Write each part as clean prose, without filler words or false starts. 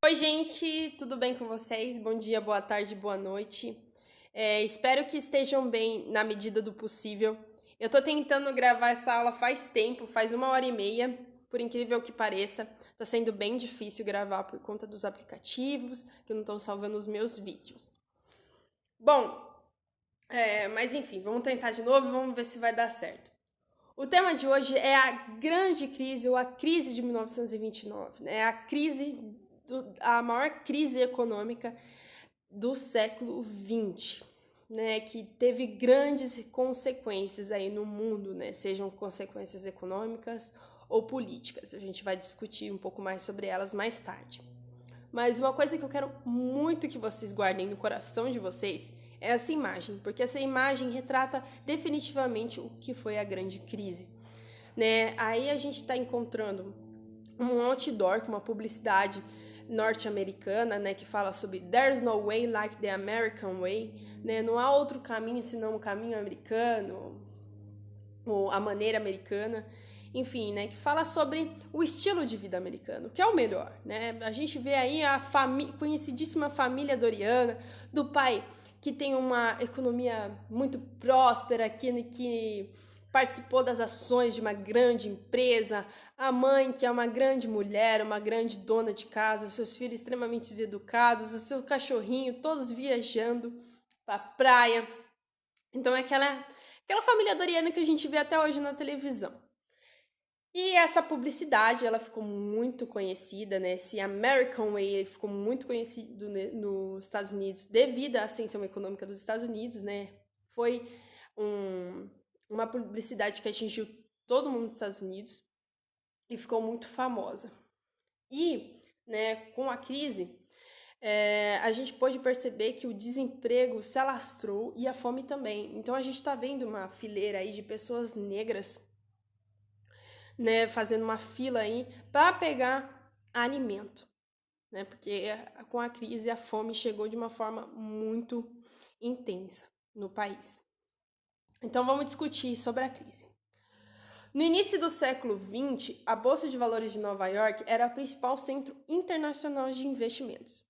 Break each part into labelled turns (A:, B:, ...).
A: Oi, gente, tudo bem com vocês? Bom dia, boa tarde, boa noite. Espero que estejam bem na medida do possível. Eu tô tentando gravar essa aula faz tempo, faz 1h30, por incrível que pareça. Tá sendo bem difícil gravar por conta dos aplicativos, que não estão salvando os meus vídeos. Bom, mas enfim, vamos tentar de novo e vamos ver se vai dar certo. O tema de hoje é a grande crise, ou a crise de 1929, né? A maior crise econômica do século XX, né? Que teve grandes consequências aí no mundo, né? Sejam consequências econômicas ou políticas. A gente vai discutir um pouco mais sobre elas mais tarde. Mas uma coisa que eu quero muito que vocês guardem no coração de vocês é essa imagem, porque essa imagem retrata definitivamente o que foi a grande crise, né? Aí a gente está encontrando um outdoor com uma publicidade norte-americana, né, que fala sobre "There's no way like the American way", né? Não há outro caminho senão o caminho americano, ou a maneira americana. Enfim, né, que fala sobre o estilo de vida americano, que é o melhor, né? A gente vê aí a conhecidíssima família Doriana, do pai que tem uma economia muito próspera, que participou das ações de uma grande empresa, a mãe que é uma grande mulher, uma grande dona de casa, seus filhos extremamente educados, o seu cachorrinho, todos viajando pra praia. Então é aquela família Doriana que a gente vê até hoje na televisão. E essa publicidade, ela ficou muito conhecida, né? Esse American Way ficou muito conhecido, né, nos Estados Unidos devido à ascensão econômica dos Estados Unidos, né? Foi uma publicidade que atingiu todo mundo dos Estados Unidos e ficou muito famosa. E, né, com a crise, a gente pôde perceber que o desemprego se alastrou e a fome também. Então a gente está vendo uma fileira aí de pessoas negras, né, fazendo uma fila aí para pegar alimento, né? Porque com a crise a fome chegou de uma forma muito intensa no país. Então vamos discutir sobre a crise. No início do século XX, a Bolsa de Valores de Nova York era o principal centro internacional de investimentos.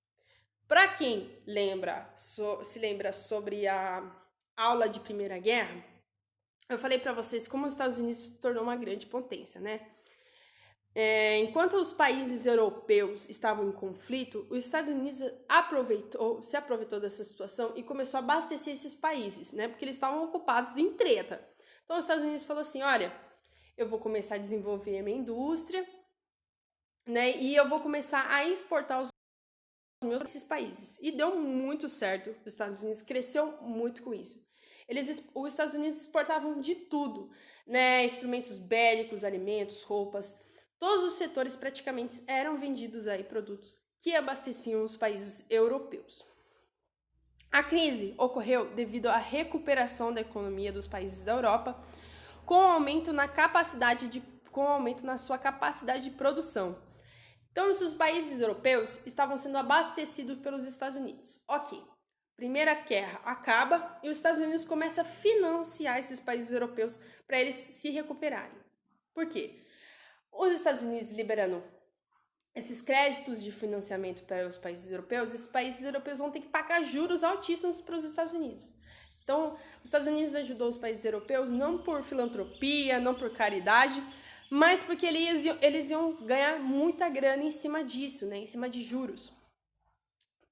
A: Para quem se lembra sobre a aula de Primeira Guerra, eu falei para vocês como os Estados Unidos se tornou uma grande potência, né? Enquanto os países europeus estavam em conflito, os Estados Unidos se aproveitou dessa situação e começou a abastecer esses países, né? Porque eles estavam ocupados em treta. Então os Estados Unidos falou assim, olha, eu vou começar a desenvolver a minha indústria, né? E eu vou começar a exportar os meus esses países. E deu muito certo. Os Estados Unidos cresceu muito com isso. Os Estados Unidos exportavam de tudo, né? Instrumentos bélicos, alimentos, roupas. Todos os setores praticamente eram vendidos aí produtos que abasteciam os países europeus. A crise ocorreu devido à recuperação da economia dos países da Europa, com aumento na sua capacidade de produção. Então, os países europeus estavam sendo abastecidos pelos Estados Unidos. Ok, Primeira Guerra acaba e os Estados Unidos começam a financiar esses países europeus para eles se recuperarem. Por quê? Os Estados Unidos liberando esses créditos de financiamento para os países europeus, esses países europeus vão ter que pagar juros altíssimos para os Estados Unidos. Então, os Estados Unidos ajudou os países europeus não por filantropia, não por caridade, mas porque eles iam ganhar muita grana em cima disso, né? Em cima de juros.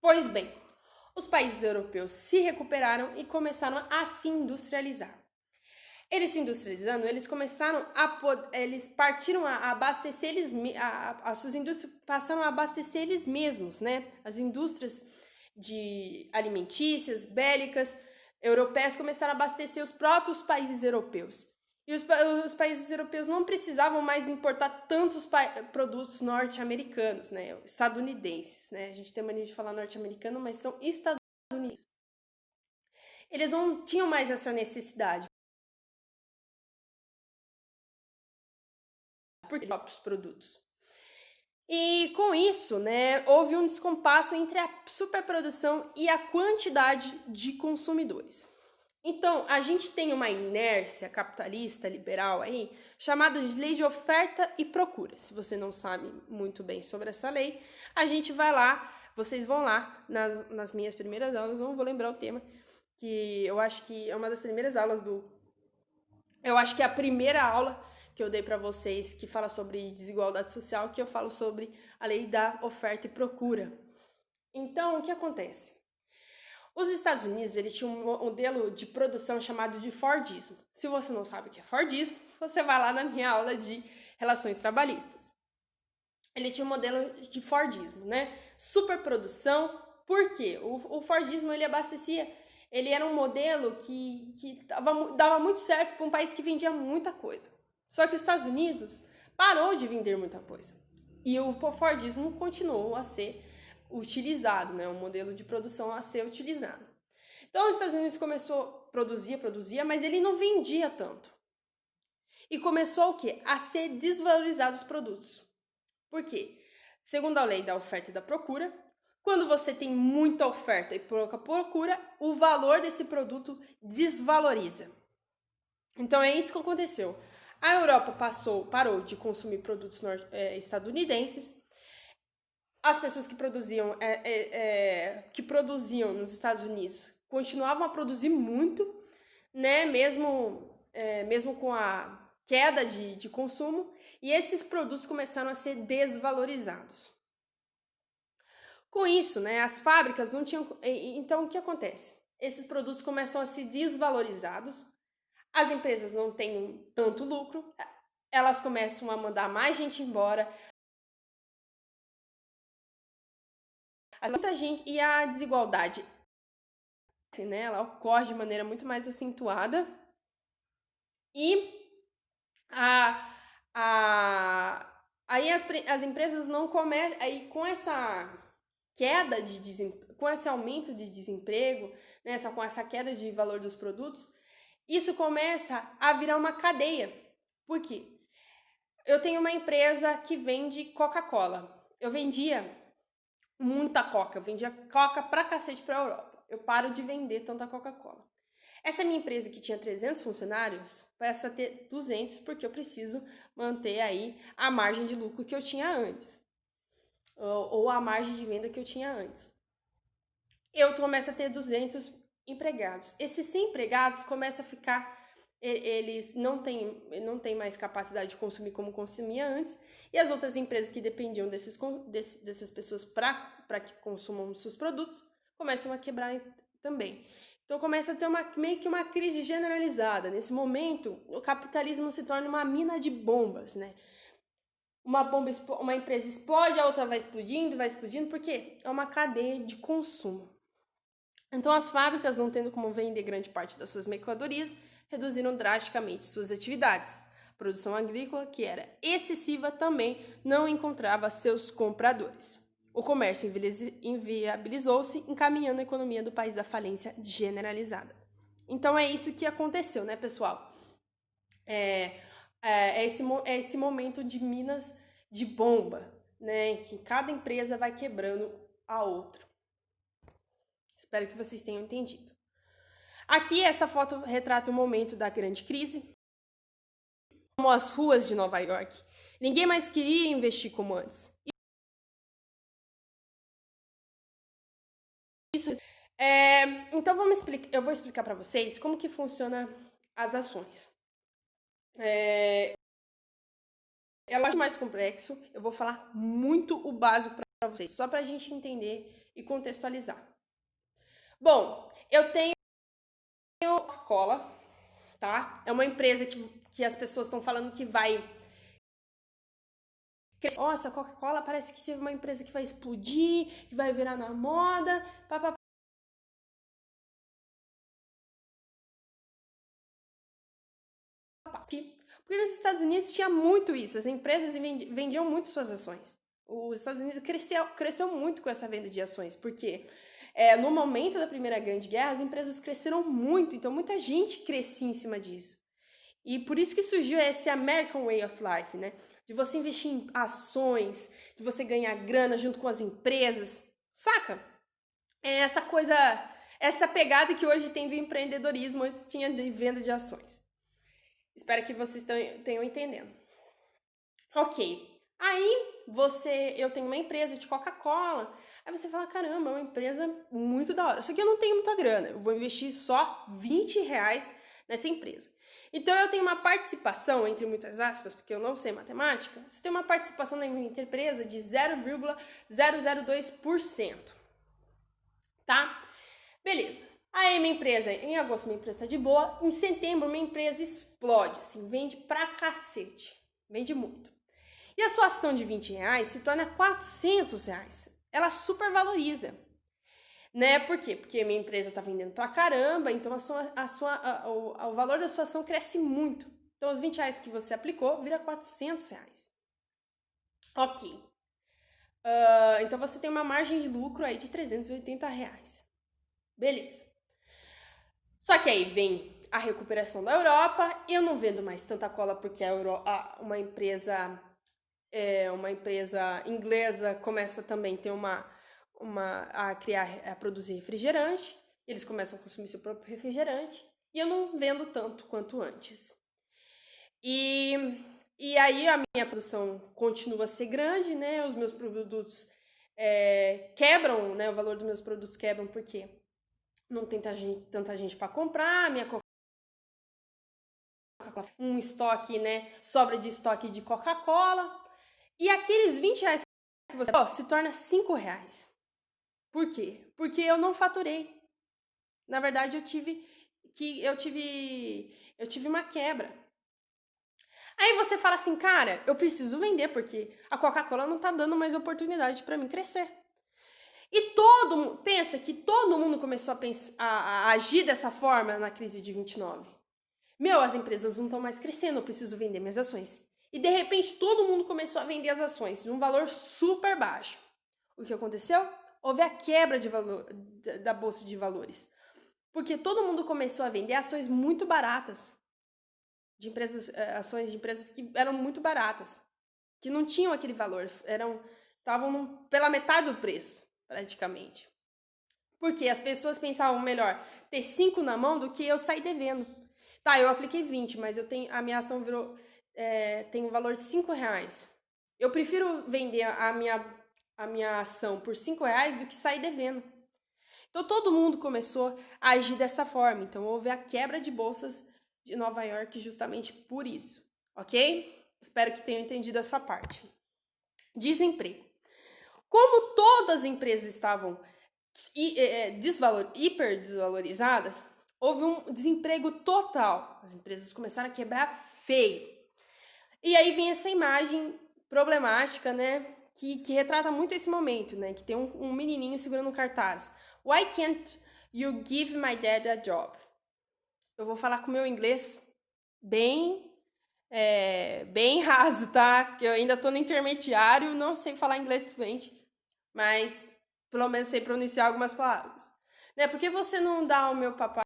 A: Pois bem, os países europeus se recuperaram e começaram a se industrializar. Eles se industrializando, eles partiram a abastecer as suas indústrias passaram a abastecer eles mesmos, né? As indústrias de alimentícias, bélicas, europeias começaram a abastecer os próprios países europeus. E os países europeus não precisavam mais importar tantos produtos norte-americanos, né? Estadunidenses, né? A gente tem mania de falar norte-americano, mas são estadunidenses. Eles não tinham mais essa necessidade por próprios produtos. E com isso, né, houve um descompasso entre a superprodução e a quantidade de consumidores. Então, a gente tem uma inércia capitalista liberal aí, chamada de lei de oferta e procura. Se você não sabe muito bem sobre essa lei, a gente vai lá, vocês vão lá nas minhas primeiras aulas, não vou lembrar o tema, que eu acho que é uma das primeiras aulas eu acho que é a primeira aula que eu dei para vocês que fala sobre desigualdade social, que eu falo sobre a lei da oferta e procura. Então, o que acontece? Os Estados Unidos, ele tinha um modelo de produção chamado de Fordismo. Se você não sabe o que é Fordismo, você vai lá na minha aula de relações trabalhistas. Ele tinha um modelo de Fordismo, né? Superprodução. Por quê? O Fordismo, ele abastecia, ele era um modelo que dava muito certo para um país que vendia muita coisa. Só que os Estados Unidos parou de vender muita coisa. E o Fordismo continuou a ser utilizado, né? Um modelo de produção a ser utilizado. Então, os Estados Unidos começou, produzia, mas ele não vendia tanto. E começou o quê? A ser desvalorizados os produtos. Por quê? Segundo a lei da oferta e da procura, quando você tem muita oferta e pouca procura, o valor desse produto desvaloriza. Então, é isso que aconteceu. A Europa parou de consumir produtos estadunidenses. As pessoas que produziam nos Estados Unidos continuavam a produzir muito, né? Mesmo com a queda de consumo, e esses produtos começaram a ser desvalorizados. Com isso, né, as fábricas não tinham... Então, o que acontece? Esses produtos começam a ser desvalorizados, as empresas não têm tanto lucro, elas começam a mandar mais gente embora, muita gente, e a desigualdade, né, ela ocorre de maneira muito mais acentuada, e aí as empresas não começam, aí com essa queda com esse aumento de desemprego, né, com essa queda de valor dos produtos, isso começa a virar uma cadeia. Por quê? Eu tenho uma empresa que vende Coca-Cola. Eu vendia muita Coca, eu vendia Coca pra cacete pra Europa. Eu paro de vender tanta Coca-Cola. Essa minha empresa que tinha 300 funcionários passa a ter 200 porque eu preciso manter aí a margem de lucro que eu tinha antes. Ou a margem de venda que eu tinha antes. Eu começo a ter 200 empregados. Esses 100 empregados começam a ficar... Eles não têm mais capacidade de consumir como consumia antes. E as outras empresas que dependiam dessas pessoas para que consumam os seus produtos começam a quebrar também. Então começa a ter meio que uma crise generalizada. Nesse momento, o capitalismo se torna uma mina de bombas, né? Uma empresa explode, a outra vai explodindo, porque é uma cadeia de consumo. Então as fábricas, não tendo como vender grande parte das suas mercadorias, reduziram drasticamente suas atividades. A produção agrícola, que era excessiva, também não encontrava seus compradores. O comércio inviabilizou-se, encaminhando a economia do país à falência generalizada. Então é isso que aconteceu, né, pessoal? Esse momento de minas de bomba, né, que cada empresa vai quebrando a outra. Espero que vocês tenham entendido. Aqui essa foto retrata o momento da grande crise, como as ruas de Nova York. Ninguém mais queria investir como antes. Então eu vou explicar para vocês como que funciona as ações. É mais complexo, eu vou falar muito o básico para vocês, só para a gente entender e contextualizar. Bom, eu tenho Coca-Cola, tá? É uma empresa que as pessoas estão falando que vai... Nossa, a Coca-Cola parece que é uma empresa que vai explodir, que vai virar na moda, papapá. Porque nos Estados Unidos tinha muito isso, as empresas vendiam muito suas ações. Os Estados Unidos cresceu muito com essa venda de ações, porque no momento da Primeira Grande Guerra as empresas cresceram muito, então muita gente crescia em cima disso. E por isso que surgiu esse American Way of Life, né? De você investir em ações, de você ganhar grana junto com as empresas, saca? Essa essa pegada que hoje tem do empreendedorismo, antes tinha de venda de ações. Espero que vocês tenham entendendo. Ok. Aí eu tenho uma empresa de Coca-Cola. Aí você fala, caramba, é uma empresa muito da hora. Só que eu não tenho muita grana. Eu vou investir só R$20 nessa empresa. Então eu tenho uma participação, entre muitas aspas, porque eu não sei matemática, você tem uma participação na minha empresa de 0,002%. Tá? Beleza. Aí minha empresa, em agosto minha empresa tá de boa, em setembro minha empresa explode, assim, vende pra cacete. Vende muito. E a sua ação de R$20 se torna R$400. Ela supervaloriza. Né? Por quê? Porque minha empresa tá vendendo pra caramba, então o valor da sua ação cresce muito. Então os R$20 que você aplicou vira R$400. Ok. Então você tem uma margem de lucro aí de R$380. Beleza. Só que aí vem a recuperação da Europa, eu não vendo mais tanta cola porque uma empresa inglesa começa também a ter a produzir refrigerante, eles começam a consumir seu próprio refrigerante, e eu não vendo tanto quanto antes. E aí a minha produção continua a ser grande, né? Os meus produtos quebram, né? O valor dos meus produtos quebram porque não tem tanta gente para comprar, minha Coca-Cola, um estoque, né? Sobra de estoque de Coca-Cola. E aqueles R$20 que você se torna R$5. Por quê? Porque eu não faturei. Na verdade, eu tive uma quebra. Aí você fala assim, cara, eu preciso vender porque a Coca-Cola não tá dando mais oportunidade para mim crescer. E pensa que todo mundo começou a agir dessa forma na crise de 29. As empresas não estão mais crescendo, eu preciso vender minhas ações. E de repente todo mundo começou a vender as ações de um valor super baixo. O que aconteceu? Houve a quebra de valor da bolsa de valores. Porque todo mundo começou a vender ações muito baratas. Ações de empresas que eram muito baratas. Que não tinham aquele valor. Estavam pela metade do preço, praticamente. Porque as pessoas pensavam melhor ter 5 na mão do que eu sair devendo. Tá, eu apliquei 20, mas a minha ação tem um valor de R$5. Eu prefiro vender a minha ação por R$5 do que sair devendo. Então todo mundo começou a agir dessa forma. Então houve a quebra de bolsas de Nova York justamente por isso, ok? Espero que tenham entendido essa parte. Desemprego. Como todas as empresas estavam hiper desvalorizadas, houve um desemprego total. As empresas começaram a quebrar feio. E aí vem essa imagem problemática, né? Que retrata muito esse momento, né? Que tem um menininho segurando um cartaz. Why can't you give my dad a job? Eu vou falar com o meu inglês bem raso, tá? Eu ainda tô no intermediário, não sei falar inglês fluente, mas pelo menos sei pronunciar algumas palavras. Né? Por que você não dá ao meu papai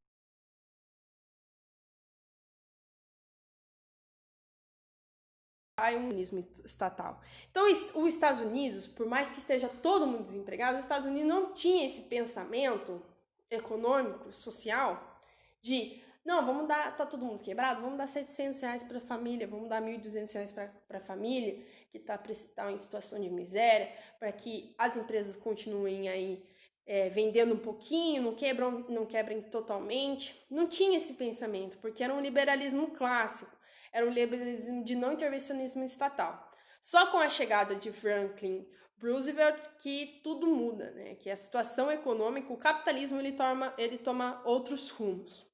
A: um organismo estatal? Então, os Estados Unidos, por mais que esteja todo mundo desempregado, os Estados Unidos não tinha esse pensamento econômico, social, de não, vamos dar, tá todo mundo quebrado, vamos dar R$700 para a família, vamos dar R$1.200 para a família que está em situação de miséria, para que as empresas continuem aí vendendo um pouquinho, não quebrem totalmente. Não tinha esse pensamento, porque era um liberalismo clássico, era um liberalismo de não intervencionismo estatal. Só com a chegada de Franklin Roosevelt que tudo muda, né? Que a situação econômica, o capitalismo ele toma outros rumos.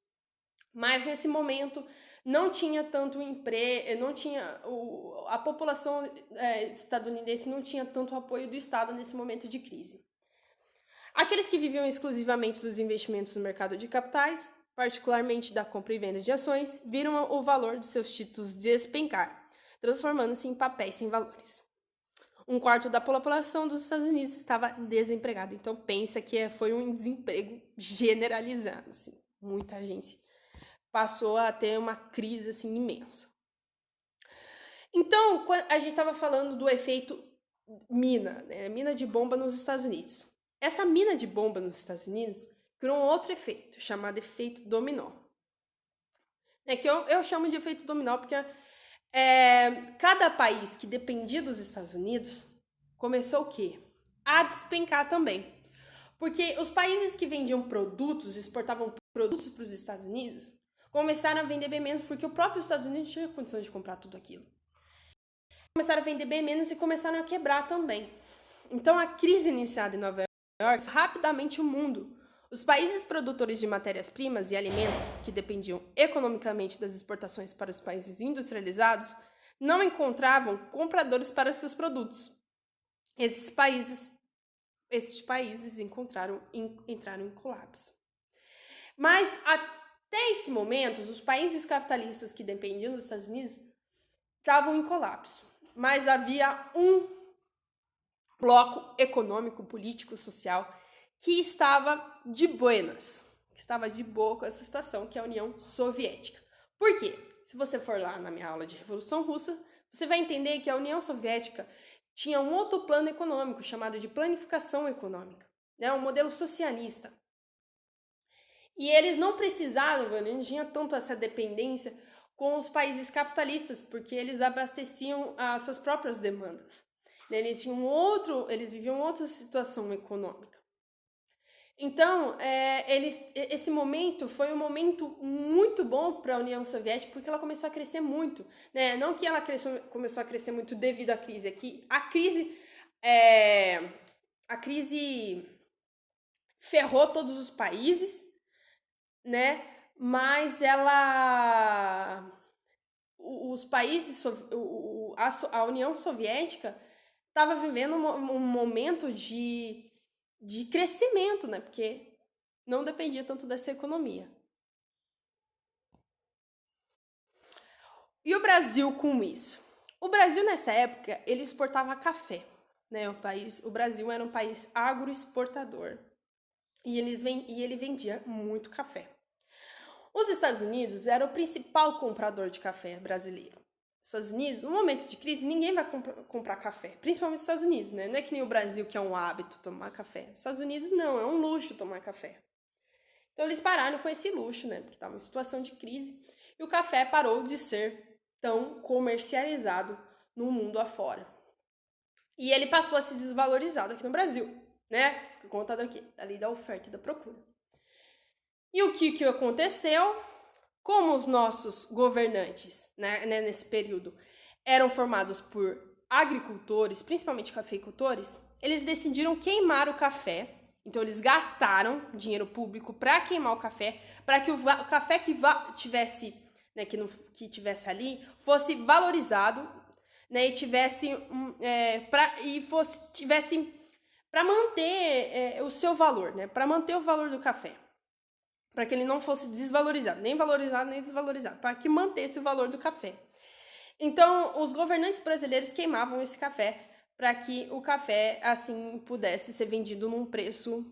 A: Mas nesse momento não tinha tanto emprego, não tinha a população estadunidense não tinha tanto apoio do Estado nesse momento de crise. Aqueles que viviam exclusivamente dos investimentos no mercado de capitais, particularmente da compra e venda de ações, viram o valor de seus títulos despencar, transformando-se em papéis sem valores. 1/4 da população dos Estados Unidos estava desempregada. Então pensa que foi um desemprego generalizado, assim. Muita gente passou a ter uma crise assim imensa. Então, a gente estava falando do efeito mina, né? Mina de bomba nos Estados Unidos. Essa mina de bomba nos Estados Unidos por um outro efeito, chamado efeito dominó. É que eu chamo de efeito dominó porque cada país que dependia dos Estados Unidos começou o quê? A despencar também. Porque os países que vendiam produtos, exportavam produtos para os Estados Unidos, começaram a vender bem menos porque o próprio Estados Unidos tinha condição de comprar tudo aquilo. Começaram a vender bem menos e começaram a quebrar também. Então a crise iniciada em Nova York rapidamente o mundo. Os países produtores de matérias-primas e alimentos, que dependiam economicamente das exportações para os países industrializados, não encontravam compradores para seus produtos. Esses países entraram em colapso. Mas até esse momento, os países capitalistas que dependiam dos Estados Unidos estavam em colapso. Mas havia um bloco econômico, político, social que estava de buenas, que estava de boa com essa situação, que é a União Soviética. Por quê? Se você for lá na minha aula de Revolução Russa, você vai entender que a União Soviética tinha um outro plano econômico, chamado de planificação econômica, né? Um modelo socialista. E eles não precisavam, não tinha tanto essa dependência com os países capitalistas, porque eles abasteciam as suas próprias demandas. Eles viviam outra situação econômica. Então, esse momento foi um momento muito bom para a União Soviética, porque ela começou a crescer muito, né? Não que ela começou a crescer muito devido à crise, aqui a crise ferrou todos os países, né? Mas os países, a União Soviética estava vivendo um momento de crescimento, né? Porque não dependia tanto dessa economia. E o Brasil com isso? O Brasil, nessa época, ele exportava café, né? O Brasil era um país agroexportador e ele vendia muito café. Os Estados Unidos era o principal comprador de café brasileiro. Os Estados Unidos, no momento de crise, ninguém vai comprar café, principalmente os Estados Unidos, né? Não é que nem o Brasil, que é um hábito tomar café. Os Estados Unidos não, é um luxo tomar café. Então eles pararam com esse luxo, né? Porque estava em situação de crise e o café parou de ser tão comercializado no mundo afora. E ele passou a ser desvalorizado aqui no Brasil, né? Por conta ali da oferta e da procura. E o que aconteceu? Como os nossos governantes, né, nesse período, eram formados por agricultores, principalmente cafeicultores, eles decidiram queimar o café. Então, eles gastaram dinheiro público para queimar o café, para que o café que tivesse, né, que tivesse ali fosse valorizado, né, e tivesse para manter o seu valor, né, para manter o valor do café. Para que ele não fosse desvalorizado, nem valorizado, nem desvalorizado, para que mantesse o valor do café. Então, os governantes brasileiros queimavam esse café para que o café, assim, pudesse ser vendido num preço,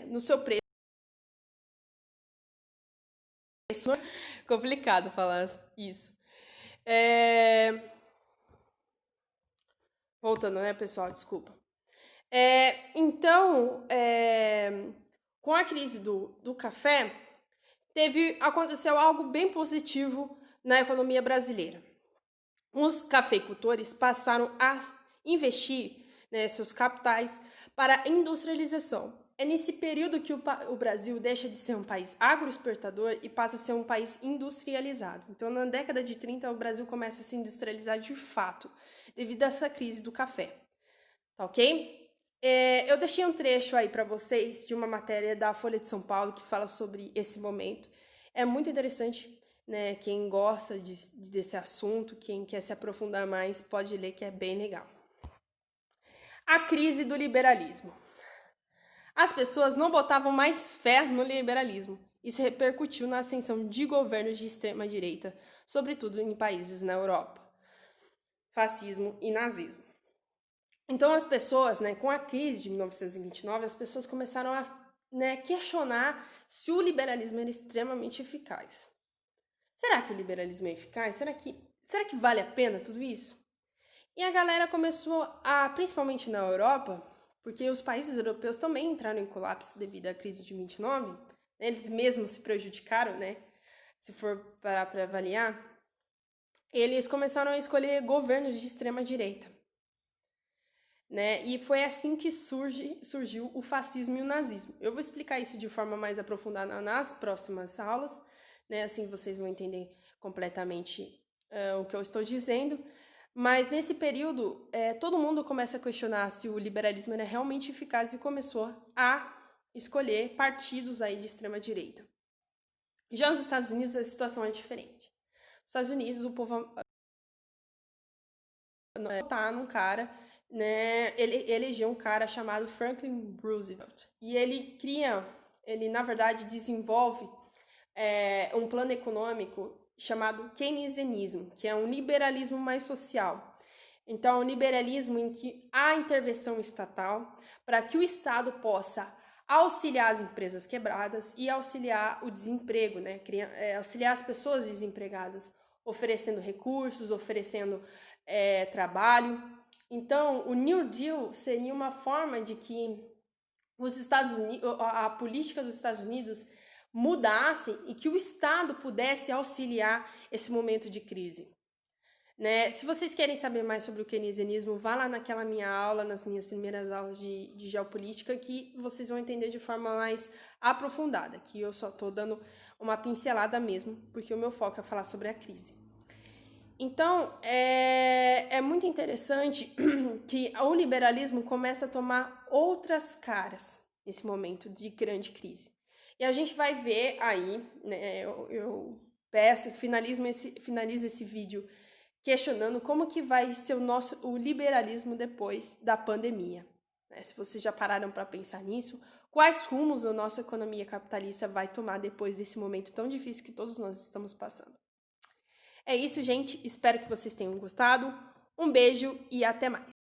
A: no seu preço. Complicado falar isso. Voltando, né, pessoal? Desculpa. Então, com a crise do café, aconteceu algo bem positivo na economia brasileira. Os cafeicultores passaram a investir, né, seus capitais para a industrialização. É nesse período que o Brasil deixa de ser um país agroexportador e passa a ser um país industrializado. Então, na década de 30, o Brasil começa a se industrializar de fato, devido a essa crise do café. Tá ok? Eu deixei um trecho aí para vocês de uma matéria da Folha de São Paulo que fala sobre esse momento. É muito interessante, né? Quem gosta desse assunto, quem quer se aprofundar mais, pode ler, que é bem legal. A crise do liberalismo. As pessoas não botavam mais fé no liberalismo. Isso repercutiu na ascensão de governos de extrema-direita, sobretudo em países na Europa. Fascismo e nazismo. Então, as pessoas, né, com a crise de 1929, as pessoas começaram a, né, questionar se o liberalismo era extremamente eficaz. Será que o liberalismo é eficaz? Será que vale a pena tudo isso? E a galera começou a, principalmente na Europa, porque os países europeus também entraram em colapso devido à crise de 29, né? Eles mesmos se prejudicaram, né? Se for parar para avaliar, eles começaram a escolher governos de extrema direita, né? E foi assim que surgiu o fascismo e o nazismo. Eu vou explicar isso de forma mais aprofundada nas próximas aulas, né? Assim vocês vão entender completamente o que eu estou dizendo. Mas nesse período, todo mundo começa a questionar se o liberalismo era realmente eficaz e começou a escolher partidos aí de extrema direita. Já nos Estados Unidos a situação é diferente. Nos Estados Unidos o povo votar num cara, né? Ele elegeu um cara chamado Franklin Roosevelt e ele na verdade desenvolve um plano econômico chamado keynesianismo, que é um liberalismo mais social. Então, é um liberalismo em que há intervenção estatal para que o Estado possa auxiliar as empresas quebradas e auxiliar o desemprego, né? Auxiliar as pessoas desempregadas, oferecendo recursos, oferecendo trabalho. Então, o New Deal seria uma forma de que os Estados Unidos, a política dos Estados Unidos mudasse e que o Estado pudesse auxiliar esse momento de crise. Né? Se vocês querem saber mais sobre o keynesianismo, vá lá naquela minha aula, nas minhas primeiras aulas de geopolítica, que vocês vão entender de forma mais aprofundada, que eu só estou dando uma pincelada mesmo, porque o meu foco é falar sobre a crise. Então, é muito interessante que o liberalismo começa a tomar outras caras nesse momento de grande crise. E a gente vai ver aí, né, eu peço, finalizo esse vídeo questionando como que vai ser o liberalismo depois da pandemia. Né? Se vocês já pararam para pensar nisso, quais rumos a nossa economia capitalista vai tomar depois desse momento tão difícil que todos nós estamos passando. É isso, gente. Espero que vocês tenham gostado. Um beijo e até mais.